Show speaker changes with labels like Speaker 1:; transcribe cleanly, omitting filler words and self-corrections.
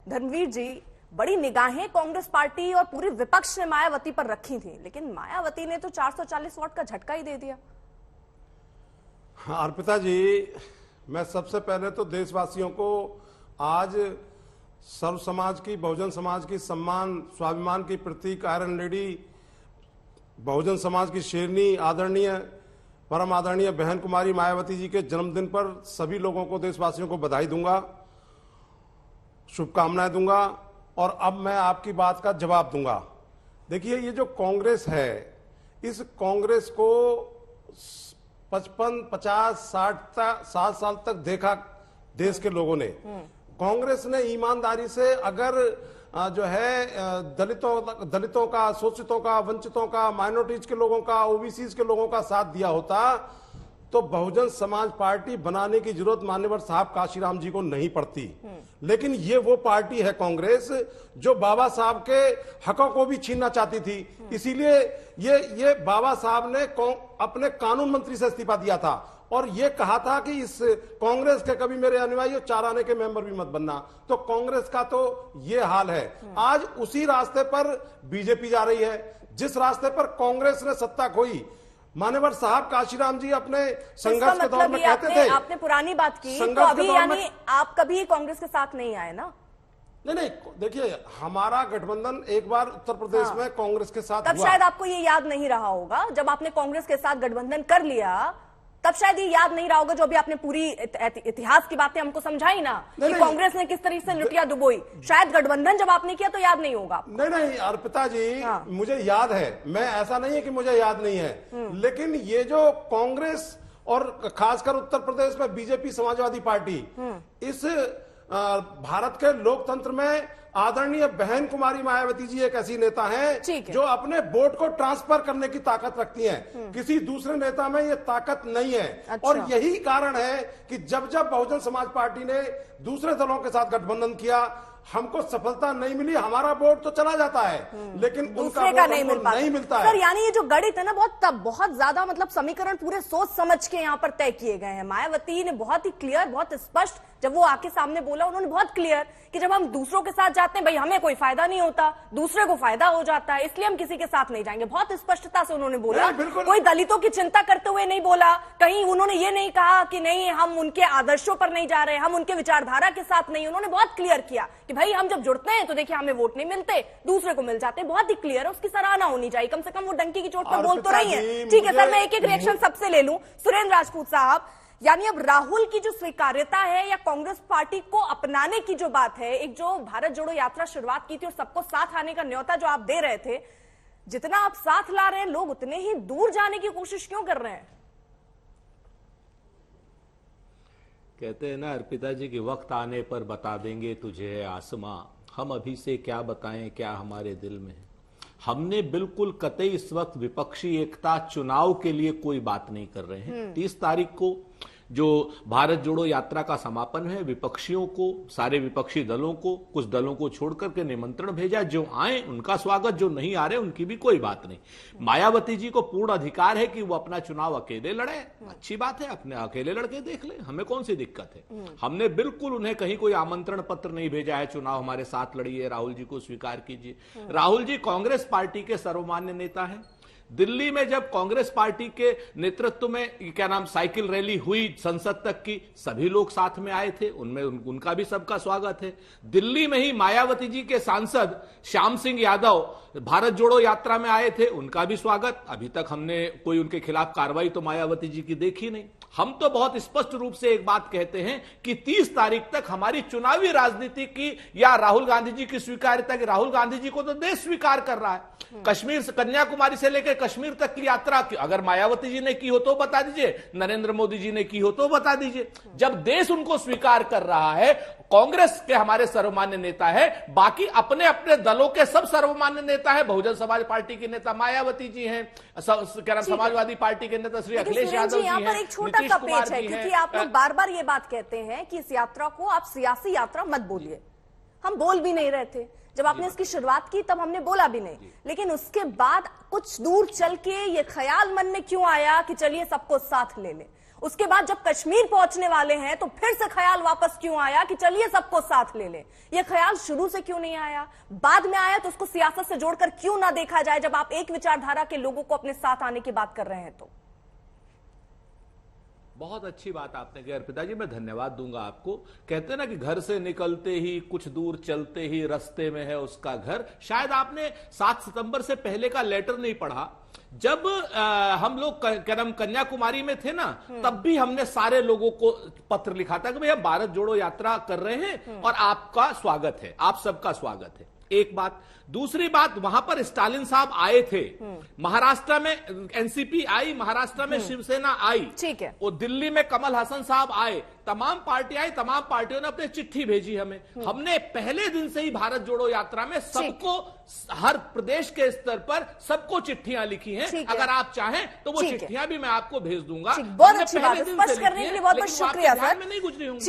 Speaker 1: धर्मवीर जी, बड़ी निगाहें कांग्रेस पार्टी और पूरी विपक्ष ने मायावती पर रखी थी, लेकिन मायावती ने तो 440 वोट का झटका ही दे दिया।
Speaker 2: हाँ अर्पिता जी, मैं सबसे पहले तो देशवासियों को आज सर्व समाज की, बहुजन समाज की सम्मान, स्वाभिमान की प्रतीक आयरन लेडी, बहुजन समाज की शेरनी, आदरणीय परम आदरणीय बहन कुमारी मायावती जी के जन्मदिन पर सभी लोगों को, देशवासियों को बधाई दूंगा, शुभकामनाएं दूंगा। और अब मैं आपकी बात का जवाब दूंगा। देखिए, ये जो कांग्रेस है, इस कांग्रेस को 55, 50, 60 साल तक देखा देश के लोगों ने। कांग्रेस ने ईमानदारी से अगर जो है दलितों का, शोषितों का, वंचितों का, माइनॉरिटीज के लोगों का, ओबीसीज के लोगों का साथ दिया होता तो बहुजन समाज पार्टी बनाने की जरूरत मान्यवर साहब काशीराम जी को नहीं पड़ती। लेकिन ये वो पार्टी है कांग्रेस जो बाबा साहब के हकों को भी छीनना चाहती थी। इसीलिए ये बाबा साहब ने अपने कानून मंत्री से इस्तीफा दिया था और ये कहा था कि इस कांग्रेस के कभी मेरे अनुयायी 4 आने के मेंबर भी मत बनना। तो कांग्रेस का तो ये हाल है। आज उसी रास्ते पर बीजेपी जा रही है, जिस रास्ते पर कांग्रेस ने सत्ता खोई। मान्यवर साहब काशीराम जी अपने संघर्ष के दौर में कहते थे,
Speaker 1: आपने पुरानी बात की, तो अभी यानी आप कभी कांग्रेस के साथ नहीं आए ना?
Speaker 2: नहीं, देखिए, हमारा गठबंधन एक बार उत्तर प्रदेश में कांग्रेस के साथ
Speaker 1: तब
Speaker 2: हुआ।
Speaker 1: शायद आपको ये याद नहीं रहा होगा, जब आपने कांग्रेस के साथ गठबंधन कर लिया तब शायद ये याद नहीं रहा होगा, जो अभी आपने पूरी इतिहास की बातें हमको समझाई ना कि कांग्रेस ने किस तरीके से लुटिया डुबोई। शायद गठबंधन जब आपने किया तो याद नहीं होगा।
Speaker 2: नहीं अर्पिता जी, मुझे याद है। मैं ऐसा नहीं है कि मुझे याद नहीं है, लेकिन ये जो कांग्रेस और खासकर उत्तर प्रदेश में बीजेपी समाजवादी पार्टी, इस भारत के लोकतंत्र में आदरणीय बहन कुमारी मायावती जी एक ऐसी नेता हैं जो अपने वोट को ट्रांसफर करने की ताकत रखती हैं। किसी दूसरे नेता में ये ताकत नहीं है। अच्छा। और यही कारण है कि जब बहुजन समाज पार्टी ने दूसरे दलों के साथ गठबंधन किया, हमको सफलता नहीं मिली, हमारा वोट तो चला जाता है, लेकिन उनका वोट नहीं मिलता है।
Speaker 1: सर, यानी ये जो गणित है ना, बहुत ज्यादा मतलब समीकरण पूरे सोच समझ के यहाँ पर तय किए गए हैं। मायावती ने बहुत ही क्लियर, बहुत स्पष्ट, जब वो आके सामने बोला, उन्होंने बहुत क्लियर कि जब हम दूसरों के साथ जाते हैं, भाई हमें कोई फायदा नहीं होता, दूसरे को फायदा हो जाता है, इसलिए हम किसी के साथ नहीं जाएंगे। बहुत स्पष्टता से उन्होंने बोला, कोई दलितों की चिंता करते हुए नहीं बोला। कहीं उन्होंने ये नहीं कहा कि नहीं, हम उनके आदर्शों पर नहीं जा रहे, हम उनके विचारधारा के साथ नहीं। उन्होंने बहुत क्लियर किया कि भाई हम जब जुड़ते हैं तो देखिए हमें वोट नहीं मिलते, दूसरे को मिल जाते हैं। बहुत ही क्लियर है, उसकी सराहना होनी चाहिए। कम से कम वो डंकी की चोट पर बोल तो रही है। ठीक है सर, मैं एक रिएक्शन सबसे ले लूं। सुरेंद्र राजपूत साहब, यानी अब राहुल की जो स्वीकार्यता है या कांग्रेस पार्टी को अपनाने की जो बात है, एक जो भारत जोड़ो यात्रा शुरुआत की थी और सबको साथ आने का न्योता जो आप दे रहे थे, जितना आप साथ ला रहे हैं, लोग उतने ही दूर जाने की कोशिश क्यों कर रहे हैं?
Speaker 3: कहते हैं ना अर्पिता जी कि वक्त आने पर बता देंगे तुझे है आसमां। हम अभी से क्या बताएं, क्या हमारे दिल में है। हमने बिल्कुल कतई इस वक्त विपक्षी एकता चुनाव के लिए कोई बात नहीं कर रहे हैं। 30 तारीख को जो भारत जोड़ो यात्रा का समापन है, विपक्षियों को, सारे विपक्षी दलों को, कुछ दलों को छोड़कर के निमंत्रण भेजा। जो आए उनका स्वागत, जो नहीं आ रहे उनकी भी कोई बात नहीं। मायावती जी को पूर्ण अधिकार है कि वो अपना चुनाव अकेले लड़े, अच्छी बात है, अपने अकेले लड़के देख ले, हमें कौन सी दिक्कत है। हमने बिल्कुल उन्हें कहीं कोई आमंत्रण पत्र नहीं भेजा है, चुनाव हमारे साथ लड़िए, राहुल जी को स्वीकार कीजिए। राहुल जी कांग्रेस पार्टी के सर्वमान्य नेता हैं। दिल्ली में जब कांग्रेस पार्टी के नेतृत्व में क्या नाम साइकिल रैली हुई संसद तक की, सभी लोग साथ में आए थे, उनमें उनका भी सबका स्वागत है। दिल्ली में ही मायावती जी के सांसद श्याम सिंह यादव भारत जोड़ो यात्रा में आए थे, उनका भी स्वागत। अभी तक हमने कोई उनके खिलाफ कार्रवाई तो मायावती जी की देखी नहीं। हम तो बहुत स्पष्ट रूप से एक बात कहते हैं कि 30 तारीख तक हमारी चुनावी राजनीति की या राहुल गांधी जी की स्वीकार्यता, कि राहुल गांधी जी को तो देश स्वीकार कर रहा है। कश्मीर से कन्याकुमारी से लेकर कश्मीर तक की यात्रा अगर मायावती जी ने की हो तो बता दीजिए, नरेंद्र मोदी जी ने की हो तो बता दीजिए। जब देश उनको स्वीकार कर रहा है, कांग्रेस के हमारे सर्वमान्य नेता है, बाकी अपने अपने दलों के सब सर्वमान्य नेता है। बहुजन समाज पार्टी के नेता मायावती जी हैं, क्या नाम समाजवादी पार्टी के नेता श्री अखिलेश यादव जी हैं,
Speaker 1: एक छोटा सा पेच है, क्योंकि आप लोग बार बार ये बात कहते हैं कि इस यात्रा को आप सियासी यात्रा मत बोलिए। हम बोल भी नहीं रहे थे जब आपने इसकी शुरुआत की, तब हमने बोला भी नहीं, लेकिन उसके बाद कुछ दूर चल के ये ख्याल मन में क्यों आया कि चलिए सबको साथ ले लें? उसके बाद जब कश्मीर पहुंचने वाले हैं तो फिर से ख्याल वापस क्यों आया कि चलिए सबको साथ ले लें? यह ख्याल शुरू से क्यों नहीं आया? बाद में आया तो उसको सियासत से जोड़कर क्यों ना देखा जाए जब आप एक विचारधारा के लोगों को अपने साथ आने की बात कर रहे हैं? तो
Speaker 3: बहुत अच्छी बात आपने कही अर्पिता जी, मैं धन्यवाद दूंगा आपको। कहते हैं ना कि घर से निकलते ही कुछ दूर चलते ही रास्ते में है उसका घर। शायद आपने 7 सितंबर से पहले का लेटर नहीं पढ़ा। जब हम लोग कन्याकुमारी में थे ना, तब भी हमने सारे लोगों को पत्र लिखा था कि भैया भारत जोड़ो यात्रा कर रहे हैं और आपका स्वागत है, आप सबका स्वागत है। एक बात। दूसरी बात, वहां पर स्टालिन साहब आए थे, महाराष्ट्र में एनसीपी आई, महाराष्ट्र में शिवसेना आई,
Speaker 1: ठीक है,
Speaker 3: वो दिल्ली में कमल हसन साहब आए, तमाम पार्टी आई, तमाम पार्टियों ने अपने चिट्ठी भेजी हमें। हमने पहले दिन से ही भारत जोड़ो यात्रा में सबको, हर प्रदेश के स्तर पर सबको चिट्ठियां लिखी हैं। अगर आप चाहें तो वो चिट्ठियां भी मैं आपको भेज दूंगा।
Speaker 1: बहुत अच्छी बात, स्पष्ट करने के लिए बहुत बहुत शुक्रिया सर।
Speaker 3: में नहीं गुजरी होंगी।